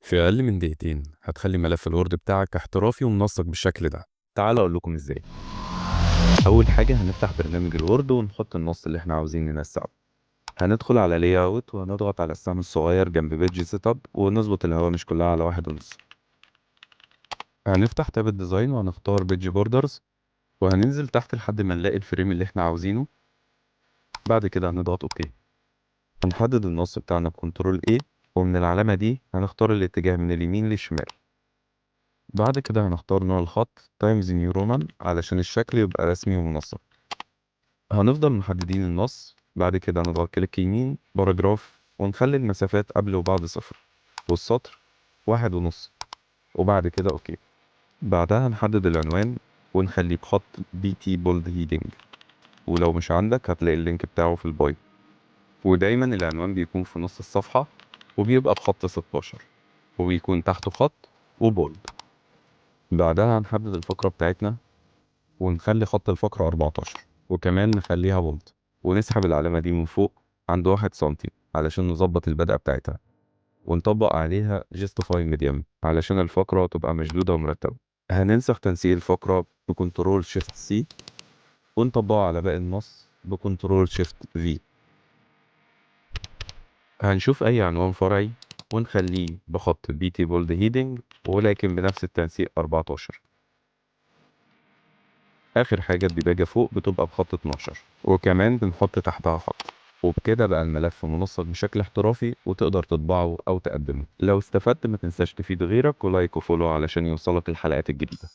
في أقل من دقيقتين هتخلي ملف الوورد بتاعك احترافي ومنسق بالشكل ده. تعال أقول لكم إزاي. أول حاجة هنفتح برنامج الوورد ونحط النص اللي إحنا عاوزين ننسقه. هندخل على لاي اوت وهنضغط على السهم الصغير جنب بيج سيت اب ونظبط الهوامش كلها على 1.5. هنفتح تاب الديزاين وهنختار بيج بوردرز وهننزل تحت لحد ما نلاقي الفريم اللي إحنا عاوزينه. بعد كده هنضغط اوكي. هنحدد النص بتاعنا بكنترول A ومن العلامة دي هنختار الاتجاه من اليمين للشمال. بعد كده هنختار نوع الخط تايمز نيو رومان علشان الشكل يبقى رسمي ومنسق. هنفضل محددين النص. بعد كده هنضغط كليك يمين باراجراف ونخلي المسافات قبل وبعد 0 والسطر 1.5 وبعد كده اوكي. بعدها هنحدد العنوان ونخليه بخط BT بولد هيدنج، ولو مش عندك هتلاقي اللينك بتاعه في البايو. ودايما العنوان بيكون في نص الصفحة وبيبقى بخط 16 وبيكون تحته خط وبولد. بعدها هنحدد الفقرة بتاعتنا ونخلي خط الفقرة 14 وكمان نخليها بولد ونسحب العلامة دي من فوق عند 1 سنتي علشان نظبط البدء بتاعتها ونطبق عليها justify medium علشان الفقرة تبقى مشدودة ومرتبة. هننسخ تنسيق الفقرة بكنترول شيفت سي ونطبقه على باقي النص بكنترول شيفت في. هنشوف أي عنوان فرعي ونخليه بخط BT بولد هيدنج ولكن بنفس التنسيق 14. آخر حاجة الديباجة فوق بتبقى بخط 12 وكمان بنحط تحتها خط. وبكده بقى الملف منسق بشكل احترافي وتقدر تطبعه أو تقدمه. لو استفدت ما تنساش تفيد غيرك ولايك وفولو علشان يوصلك الحلقات الجديدة.